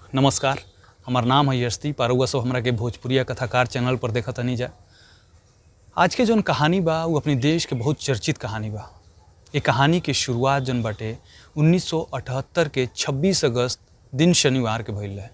नमस्कार। हमार नाम है यशदीप और सब हमरा के भोजपुरिया कथाकार चैनल पर देखा तनी जा। आज के जौन कहानी बा वो अपने देश के बहुत चर्चित कहानी बा। ये कहानी के शुरुआत जौन बाटे 1978 के 26 अगस्त दिन शनिवार के भइल है।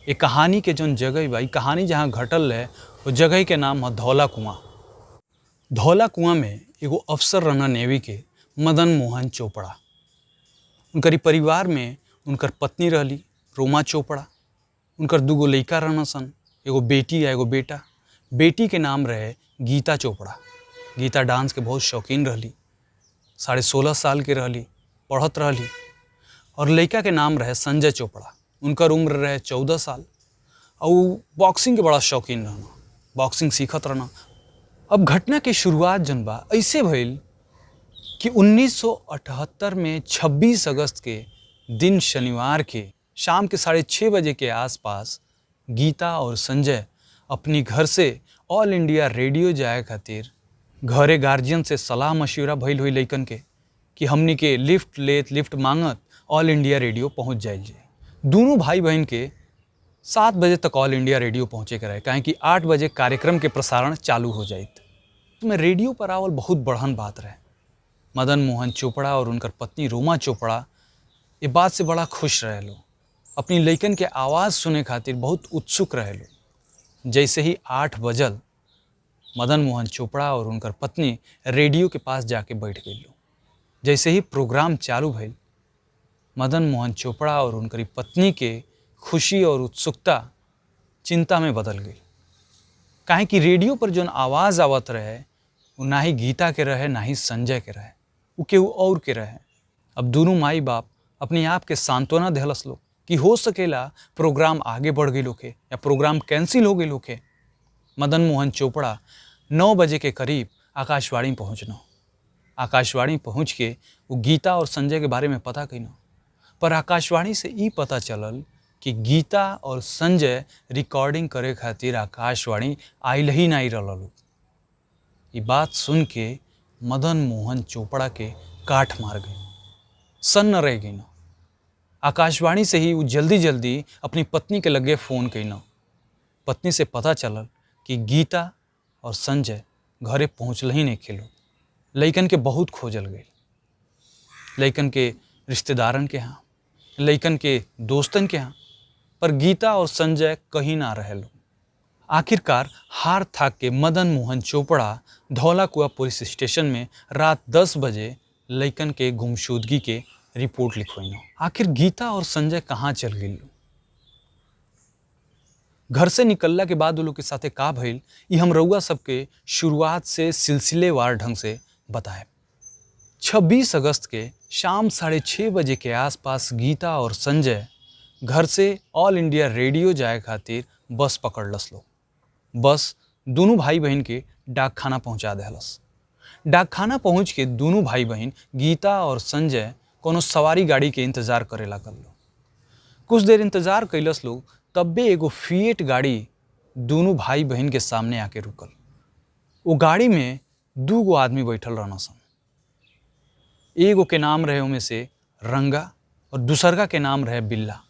ये कहानी के जौन जगह बा, कहानी जहाँ घटल है वो जगह के नाम है धौला कुआं। धौला कुआं में एगो अफसर रहना नेवी के मदन मोहन चोपड़ा। उनकर परिवार में उनकर पत्नी रहली रोमा चोपड़ा, उनकर दूगो लइका रहना सन, एगो बेटी या एगो बेटा। बेटी के नाम रहे गीता चोपड़ा। गीता डांस के बहुत शौकीन रहली, 16.5 साल के रहली, पढ़त रहली। और लइका के नाम रहे संजय चोपड़ा, उनकर उम्र रहे 14 साल और बॉक्सिंग के बड़ा शौकीन रहना, बॉक्सिंग सीखत रहना। अब घटना के शुरुआत जन बा ऐसे भइल कि 1978 में 26 अगस्त के दिन शनिवार के शाम के 6:30 बजे के आसपास गीता और संजय अपनी घर से ऑल इंडिया रेडियो जाए खातिर घरे गार्जियन से सलाह मशवरा भइल हुई लइकन के कि हमनी के लिफ्ट मांगत ऑल इंडिया रेडियो पहुंच जाइल जे। दोनों भाई बहन के 7 बजे तक ऑल इंडिया रेडियो पहुँचे के रहे, काहे कि 8 बजे कार्यक्रम के प्रसारण चालू हो जाइत। तो में रेडियो पर आवल बहुत बड़हन बात रहे। मदन मोहन चोपड़ा और उनकर पत्नी रोमा चोपड़ा ये बात से बड़ा खुश रहे लो, अपनी लइकन के आवाज़ सुने खातिर बहुत उत्सुक रहे लो। जैसे ही 8 बजल मदन मोहन चोपड़ा और उनकर पत्नी रेडियो के पास जाके बैठ गई लो। जैसे ही प्रोग्राम चालू भइल, मदन मोहन चोपड़ा और उनकर पत्नी के खुशी और उत्सुकता चिंता में बदल गई, काहे कि रेडियो पर जौन आवाज़ आवत रहे वो ना ही गीता के रहे ना ही संजय के रहे, वो केहू और के रहे। अब दोनों माई बाप अपने आप के सांत्वना देहलस लोग कि हो सकेला प्रोग्राम आगे बढ़ गई लोग या प्रोग्राम कैंसिल हो गई लोग। मदन मोहन चोपड़ा 9 बजे के करीब आकाशवाणी पहुँचना। आकाशवाणी पहुँच के वो गीता और संजय के बारे में पता कईना, पर आकाशवाणी से ई पता चलल कि गीता और संजय रिकॉर्डिंग करे खातिर आकाशवाणी आइल ही नहीं रहल लोग। ये बात सुन के मदन मोहन चोपड़ा के काठ मार गई, सन्न रह गई ना। आकाशवाणी से ही वो जल्दी अपनी पत्नी के लगे फ़ोन कईना। पत्नी से पता चलल कि गीता और संजय घरे पहुँचल ही नहीं खेलो। लइकन के बहुत खोजल गई, लइकन के रिश्तेदारन के यहाँ, लइकन के दोस्तन के यहाँ, पर गीता और संजय कहीं ना रहे लो। आखिरकार हार थाक के मदन मोहन चोपड़ा धौला कुआं पुलिस स्टेशन में रात 10 बजे लइकन के गुमशुदगी के रिपोर्ट लिखवाइना। आखिर गीता और संजय कहाँ चल गई? घर से निकलला के बाद वो लोग के साथे का भइल ये हम रउआ सबके शुरुआत से सिलसिलेवार ढंग से बताए। 26 अगस्त के शाम 6:30 बजे के आसपास गीता और संजय घर से ऑल इंडिया रेडियो जाए खातिर बस पकड़लस लो। बस दोनों भाई बहन के डाकखाना पहुंचा देहलस। डाकखाना पहुंच के दोनों भाई बहन गीता और संजय कोनो सवारी गाड़ी के इंतजार करे लागल लो। कुछ देर इंतजार कैलस लोग, तब्बे एगो फिएट गाड़ी दोनों भाई बहन के सामने आके रुकल। वो गाड़ी में 2 गो आदमी बैठल रहना सन। एगो के नाम रहे उनमें से रंगा और दूसरका के नाम रहे बिल्ला।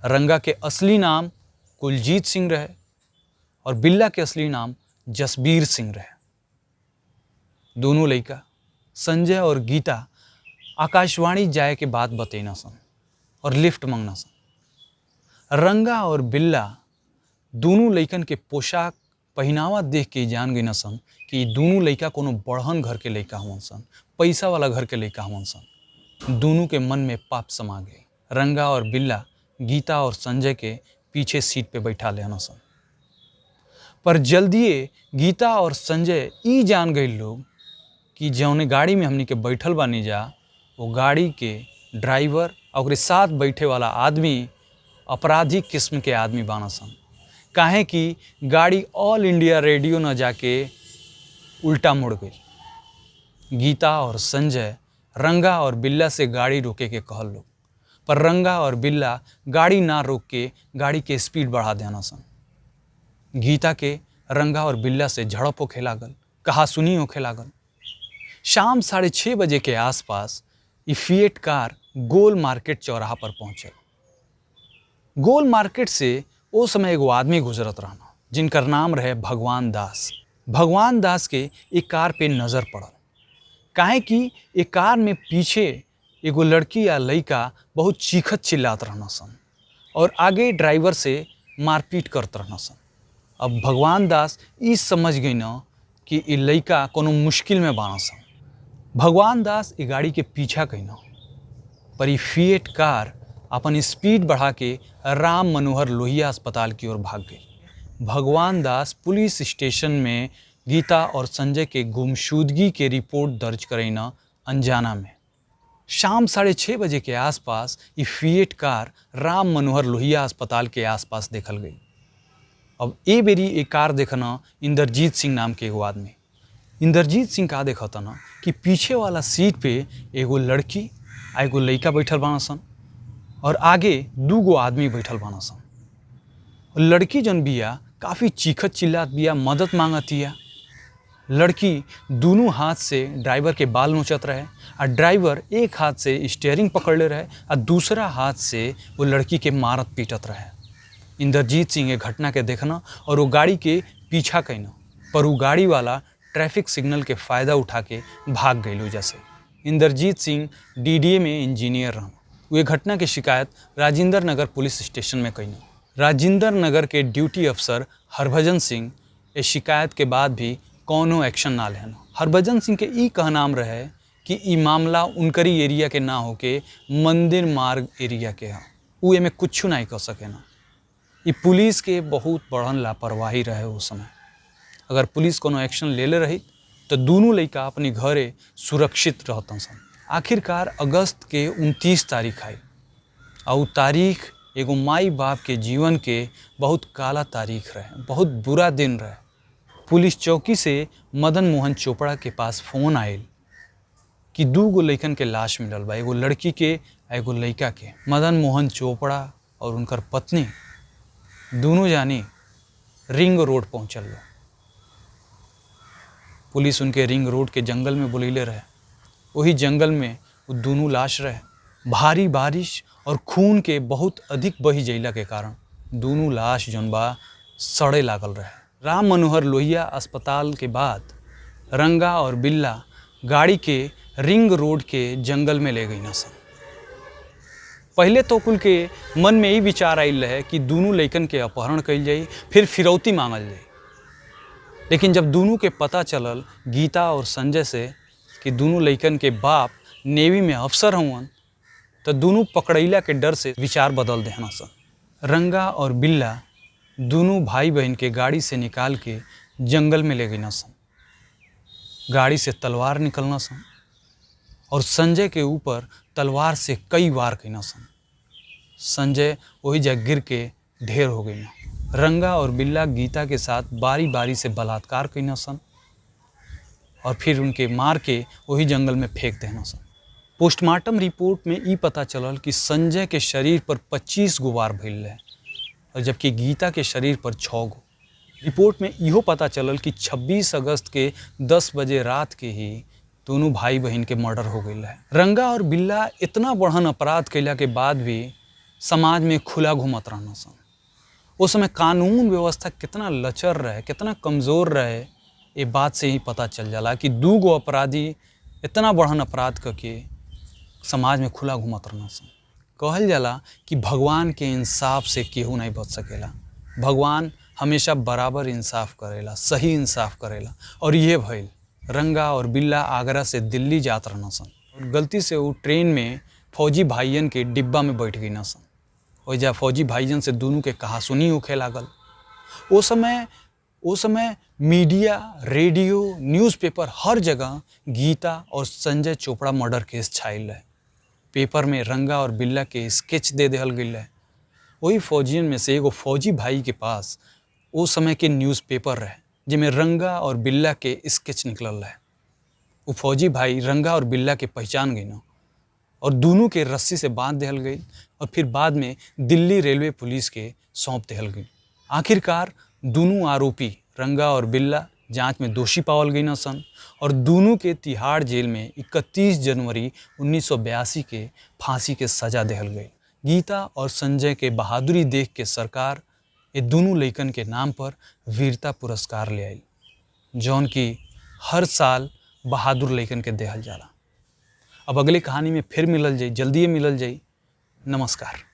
रंगा के असली नाम कुलजीत सिंह रहे और बिल्ला के असली नाम जसबीर सिंह रहे। दोनों लइका संजय और गीता आकाशवाणी जाए के बात बतैना सन और लिफ्ट मांगना सन। रंगा और बिल्ला दोनों लइकन के पोशाक पहनावा देख के जान गई न सन कि दोनों लइका कोनो बड़हन घर के लइका हुआ सन, पैसा वाला घर के लइका हुआ सन। दोनों के मन में पाप समा गए। रंगा और बिल्ला गीता और संजय के पीछे सीट पे बैठा लेना सन, पर जल्दिए गीता और संजय ई जान गए लोग कि जौने गाड़ी में हमनी के बैठल बानी जा वो गाड़ी के ड्राइवर और साथ बैठे वाला आदमी अपराधी किस्म के आदमी बाना सन। काहे कि गाड़ी ऑल इंडिया रेडियो न जाके उल्टा मुड़ गई। गीता और संजय रंगा और बिल्ला से गाड़ी रोके के कहल लोग, पर रंगा और बिल्ला गाड़ी ना रोक के गाड़ी के स्पीड बढ़ा देना सन। गीता के रंगा और बिल्ला से झड़प होखे लागल, कहासुनी होखे लागल। शाम 6:30 बजे के आसपास ये फिएट कार गोल मार्केट चौराहा पर पहुंचे। गोल मार्केट से ओ समय एगो आदमी गुजरत रहना जिनकर नाम रहे भगवान दास। भगवान दास के एक कार पे नज़र पड़ल, काहे कि एक कार में पीछे एगो लड़की या लड़का बहुत चीखत चिल्लात रहना सन और आगे ड्राइवर से मारपीट करत रहना सन। अब भगवान दास ई समझ गई न कि ई लड़का कोनो मुश्किल में बाना सन। भगवान दास ई गाड़ी के पीछा कईना, पर ई फिएट कार अपन स्पीड बढ़ा के राम मनोहर लोहिया अस्पताल की ओर भाग गई। भगवान दास पुलिस स्टेशन में गीता और संजय के गुमशुदगी के रिपोर्ट दर्ज करैना अनजाना में। शाम 6:30 बजे के आसपास ये फिएट कार राम मनोहर लोहिया अस्पताल के आसपास देखल गई। अब ए बेरी एक कार देखना इंद्रजीत सिंह नाम के एगो आदमी। इंद्रजीत सिंह का देखता ना कि पीछे वाला सीट पे एगो लड़की आ एगो लड़का बैठल बाना सन और आगे 2 गो आदमी बैठल बाना सन। लड़की जन बिया काफ़ी चीखत चिल्लात बिया, मदद मांगतिया। लड़की दोनों हाथ से ड्राइवर के बाल नोचत रहे और ड्राइवर एक हाथ से स्टीयरिंग पकड़ले रहे और दूसरा हाथ से वो लड़की के मारत पीटत रहे। इंद्रजीत सिंह ये घटना के देखना और वो गाड़ी के पीछा कैना, पर वो गाड़ी वाला ट्रैफिक सिग्नल के फ़ायदा उठा के भाग गई। जैसे इंद्रजीत सिंह डीडीए में इंजीनियर रहना। वो घटना की शिकायत राजेंद्र नगर पुलिस स्टेशन में कैना। राजेंद्र नगर के ड्यूटी अफसर हरभजन सिंह इस शिकायत के बाद भी कौनो एक्शन ना लेना। हरभजन सिंह के ई कहनाम रहे कि ई मामला उनकरी एरिया के ना होके मंदिर मार्ग एरिया के है, वो एमे कुछ नहीं कर सके ना। ये पुलिस के बहुत बड़न लापरवाही रहे उस समय। अगर पुलिस कोनो एक्शन ले रही तो दोनों लड़का अपनी घरे सुरक्षित रहता सन। आखिरकार अगस्त के 29 तारीख आई और तारीख एगो माई बाप के जीवन के बहुत काला तारीख रहे, बहुत बुरा दिन रहे। पुलिस चौकी से मदन मोहन चोपड़ा के पास फ़ोन आयल कि 2 गो लड़कन के लाश मिलल बा, एगो लड़की के एगो लड़का के। मदन मोहन चोपड़ा और उनकर पत्नी दोनों जानी रिंग रोड पहुँचल बा। पुलिस उनके रिंग रोड के जंगल में बुलैले रहे। वही जंगल में वो दोनों लाश रहे। भारी बारिश और खून के बहुत अधिक बही जैला के कारण दोनों लाश जौन बा सड़े लागल रहे। राम मनोहर लोहिया अस्पताल के बाद रंगा और बिल्ला गाड़ी के रिंग रोड के जंगल में ले गई न सन। पहले तो कुल के मन में यही विचार आयल रहे कि दोनों लड़कन के अपहरण कइल जाई, फिर फिरौती मांगल जाई। लेकिन जब दोनों के पता चलल गीता और संजय से कि दोनों लड़कन के बाप नेवी में अफसर हुवन, तो दोनों पकड़ैला के डर से विचार बदल देना सन। रंगा और बिल्ला दोनों भाई बहन के गाड़ी से निकाल के जंगल में ले गई न सन। गाड़ी से तलवार निकलना सन और संजय के ऊपर तलवार से कई वार कईना सन। संजय वही जगह गिर के ढेर हो गई न। रंगा और बिल्ला गीता के साथ बारी बारी से बलात्कार कईना सन और फिर उनके मार के वही जंगल में फेंक देना सन। पोस्टमार्टम रिपोर्ट में ई पता चलल कि संजय के शरीर पर 25 गो वार भइल रहे और जबकि गीता के शरीर पर 6 गो। रिपोर्ट में इहो पता चलल कि 26 अगस्त के 10 बजे रात के ही दोनों भाई बहन के मर्डर हो गई है। रंगा और बिल्ला इतना बड़हन अपराध कैला के बाद भी समाज में खुला घूमत रहना सन। उस समय कानून व्यवस्था कितना लचर रहे, कितना कमज़ोर रहे, ये बात से ही पता चल जाला कि 2 गो अपराधी इतना बड़हन अपराध करके समाज में खुला घूमत रहना सन। कहल जाला कि भगवान के इंसाफ से केहू नहीं बच सकेला। भगवान हमेशा बराबर इंसाफ करेला, सही इंसाफ करेला। और ये भइल। रंगा और बिल्ला आगरा से दिल्ली जात रहना सन और गलती से वो ट्रेन में फौजी भाइयन के डिब्बा में बैठ गई न सन। और जा फौजी भाइयन से दोनों के कहासुनी होखे लागल। वो समय मीडिया, रेडियो, न्यूज़पेपर हर जगह गीता और संजय चोपड़ा मर्डर केस छाइल रहे। पेपर में रंगा और बिल्ला के स्केच दे देहल गई है। वही फौजियन में से एगो फौजी भाई के पास वो समय के न्यूज़पेपर रहे जिसमें रंगा और बिल्ला के स्केच निकलल रहे। वो फौजी भाई रंगा और बिल्ला के पहचान गई न और दोनों के रस्सी से बांध देहल गई और फिर बाद में दिल्ली रेलवे पुलिस के सौंप देहल गई। आखिरकार दोनों आरोपी रंगा और बिल्ला जांच में दोषी पावल गई न सन और दोनों के तिहाड़ जेल में 31 जनवरी 1982 के फांसी के सजा देहल गई। गीता और संजय के बहादुरी देख के सरकार ये दोनों लइकन के नाम पर वीरता पुरस्कार ले आई, जौन की हर साल बहादुर लइकन के देहल जाला। अब अगले कहानी में फिर मिलल जाई, जल्दी मिलल जाई। नमस्कार।